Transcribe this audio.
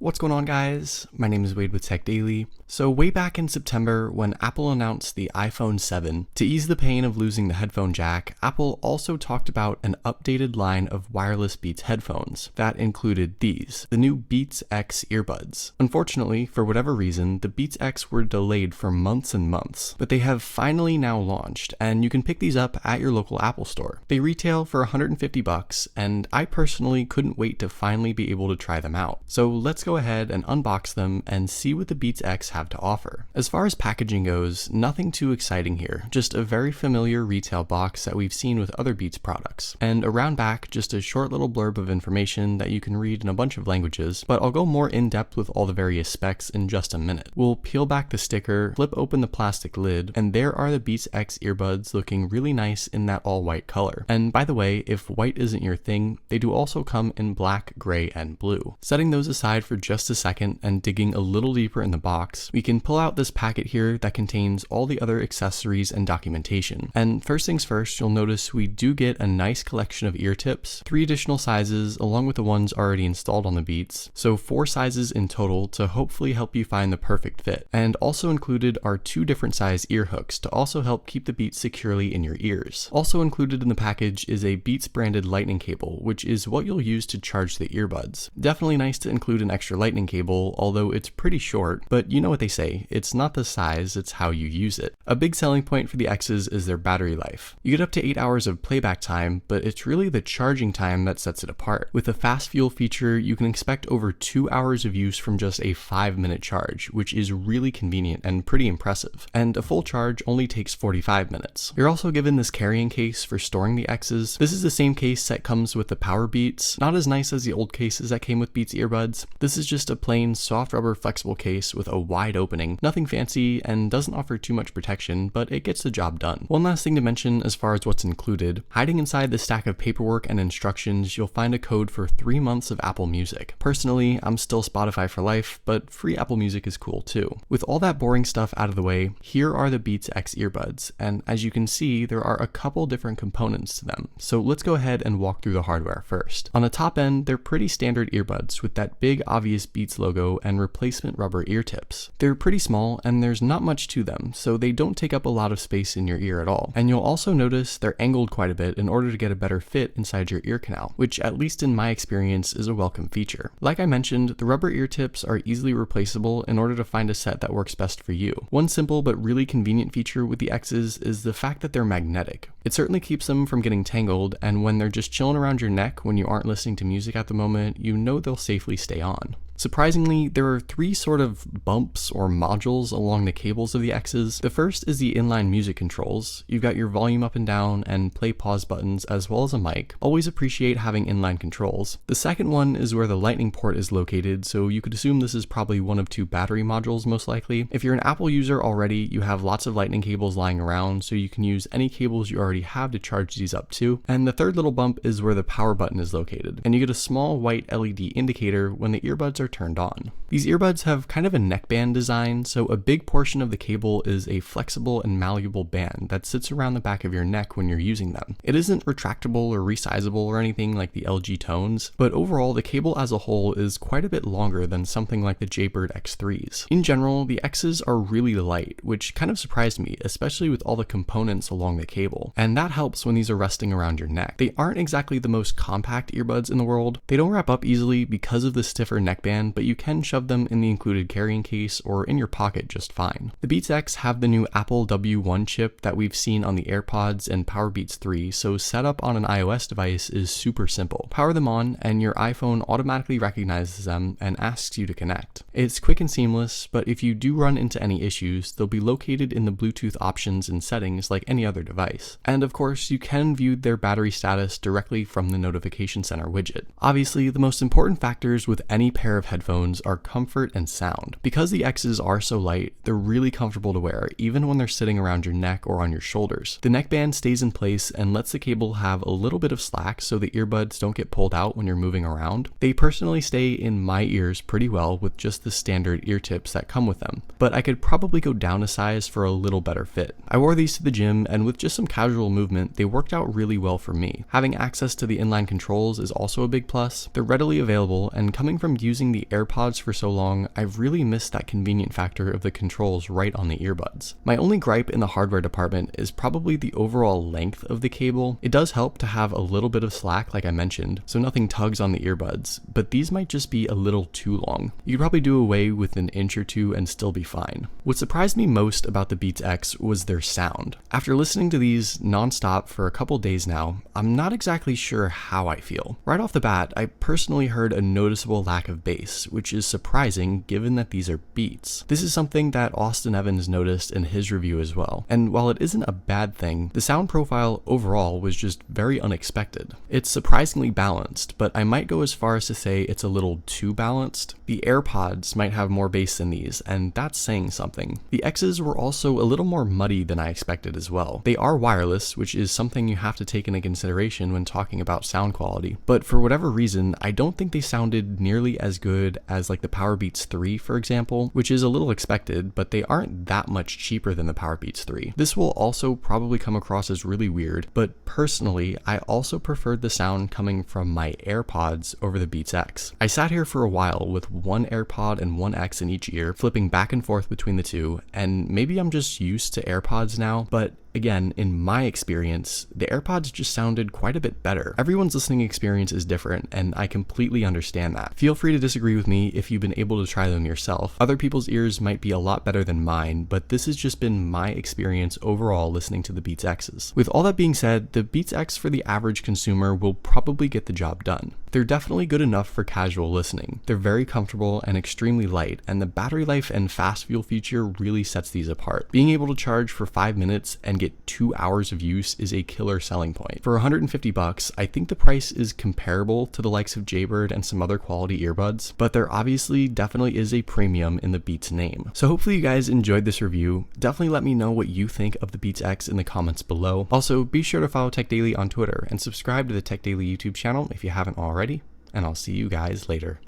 What's going on, guys? My name is Wade with Tech Daily. So way back in September, when Apple announced the iPhone 7, to ease the pain of losing the headphone jack, Apple also talked about an updated line of wireless Beats headphones. That included these, the new Beats X earbuds. Unfortunately, for whatever reason, the Beats X were delayed for months and months, but they have finally now launched, and you can pick these up at your local Apple store. They retail for $150, and I personally couldn't wait to finally be able to try them out. So let's go ahead and unbox them and see what the Beats X have to offer. As far as packaging goes, nothing too exciting here, just a very familiar retail box that we've seen with other Beats products. And around back, just a short little blurb of information that you can read in a bunch of languages, but I'll go more in depth with all the various specs in just a minute. We'll peel back the sticker, flip open the plastic lid, and there are the Beats X earbuds looking really nice in that all white color. And by the way, if white isn't your thing, they do also come in black, gray, and blue. Setting those aside for just a second and digging a little deeper in the box, we can pull out this packet here that contains all the other accessories and documentation. And first things first, you'll notice we do get a nice collection of ear tips, 3 additional sizes along with the ones already installed on the Beats, so 4 sizes in total to hopefully help you find the perfect fit. And also included are 2 different size ear hooks to also help keep the Beats securely in your ears. Also included in the package is a Beats branded lightning cable, which is what you'll use to charge the earbuds. Definitely nice to include an extra lightning cable, although it's pretty short, but you know what they say, it's not the size, it's how you use it. A big selling point for the X's is their battery life. You get up to 8 hours of playback time, but it's really the charging time that sets it apart. With the fast fuel feature, you can expect over 2 hours of use from just a 5-minute charge, which is really convenient and pretty impressive. And a full charge only takes 45 minutes. You're also given this carrying case for storing the X's. This is the same case that comes with the Power Beats, not as nice as the old cases that came with Beats earbuds. This is just a plain soft rubber flexible case with a wide opening, nothing fancy and doesn't offer too much protection, but it gets the job done. One last thing to mention as far as what's included, hiding inside the stack of paperwork and instructions, you'll find a code for 3 months of Apple Music. Personally, I'm still Spotify for life, but free Apple Music is cool too. With all that boring stuff out of the way, here are the Beats X earbuds, and as you can see, there are a couple different components to them. So let's go ahead and walk through the hardware first. On the top end, they're pretty standard earbuds with that big obvious Beats logo and replacement rubber ear tips. They're pretty small and there's not much to them, so they don't take up a lot of space in your ear at all. And you'll also notice they're angled quite a bit in order to get a better fit inside your ear canal, which at least in my experience is a welcome feature. Like I mentioned, the rubber ear tips are easily replaceable in order to find a set that works best for you. One simple but really convenient feature with the X's is the fact that they're magnetic. It certainly keeps them from getting tangled, and when they're just chilling around your neck when you aren't listening to music at the moment, you know they'll safely stay on. Surprisingly, there are 3 sort of bumps or modules along the cables of the X's. The first is the inline music controls. You've got your volume up and down and play pause buttons as well as a mic. Always appreciate having inline controls. The second one is where the lightning port is located, so you could assume this is probably one of 2 battery modules most likely. If you're an Apple user already, you have lots of lightning cables lying around, so you can use any cables you already have to charge these up to. And the third little bump is where the power button is located, and you get a small white LED indicator when the earbuds are turned on. These earbuds have kind of a neckband design, so a big portion of the cable is a flexible and malleable band that sits around the back of your neck when you're using them. It isn't retractable or resizable or anything like the LG Tones, but overall the cable as a whole is quite a bit longer than something like the Jaybird X3s. In general, the X's are really light, which kind of surprised me, especially with all the components along the cable, and that helps when these are resting around your neck. They aren't exactly the most compact earbuds in the world. They don't wrap up easily because of the stiffer neckband, but you can shove them in the included carrying case or in your pocket just fine. The Beats X have the new Apple W1 chip that we've seen on the AirPods and Power Beats 3, so setup on an iOS device is super simple. Power them on and your iPhone automatically recognizes them and asks you to connect. It's quick and seamless, but if you do run into any issues, they'll be located in the Bluetooth options and settings like any other device. And of course, you can view their battery status directly from the Notification Center widget. Obviously, the most important factors with any pair of headphones are comfort and sound. Because the X's are so light, they're really comfortable to wear, even when they're sitting around your neck or on your shoulders. The neckband stays in place and lets the cable have a little bit of slack so the earbuds don't get pulled out when you're moving around. They personally stay in my ears pretty well with just the standard ear tips that come with them, but I could probably go down a size for a little better fit. I wore these to the gym, and with just some casual movement, they worked out really well for me. Having access to the inline controls is also a big plus. They're readily available, and coming from using using the AirPods for so long, I've really missed that convenient factor of the controls right on the earbuds. My only gripe in the hardware department is probably the overall length of the cable. It does help to have a little bit of slack like I mentioned, so nothing tugs on the earbuds, but these might just be a little too long. You could probably do away with an inch or two and still be fine. What surprised me most about the Beats X was their sound. After listening to these nonstop for a couple days now, I'm not exactly sure how I feel. Right off the bat, I personally heard a noticeable lack of bass, which is surprising given that these are Beats. This is something that Austin Evans noticed in his review as well, and while it isn't a bad thing, the sound profile overall was just very unexpected. It's surprisingly balanced, but I might go as far as to say it's a little too balanced. The AirPods might have more bass than these, and that's saying something. The X's were also a little more muddy than I expected as well. They are wireless, which is something you have to take into consideration when talking about sound quality, but for whatever reason, I don't think they sounded nearly as good as like the Powerbeats 3, for example, which is a little expected, but they aren't that much cheaper than the Powerbeats 3. This will also probably come across as really weird, but personally, I also preferred the sound coming from my AirPods over the Beats X. I sat here for a while with one AirPod and one X in each ear, flipping back and forth between the two, and maybe I'm just used to AirPods now, but again, in my experience, the AirPods just sounded quite a bit better. Everyone's listening experience is different, and I completely understand that. Feel free to disagree with me if you've been able to try them yourself. Other people's ears might be a lot better than mine, but this has just been my experience overall listening to the Beats X's. With all that being said, the Beats X for the average consumer will probably get the job done. They're definitely good enough for casual listening. They're very comfortable and extremely light, and the battery life and fast fuel feature really sets these apart. Being able to charge for 5 minutes and get 2 hours of use is a killer selling point. For $150, I think the price is comparable to the likes of Jaybird and some other quality earbuds, but there obviously definitely is a premium in the Beats name. So hopefully you guys enjoyed this review. Definitely let me know what you think of the Beats X in the comments below. Also, be sure to follow Tech Daily on Twitter and subscribe to the Tech Daily YouTube channel if you haven't already, and I'll see you guys later.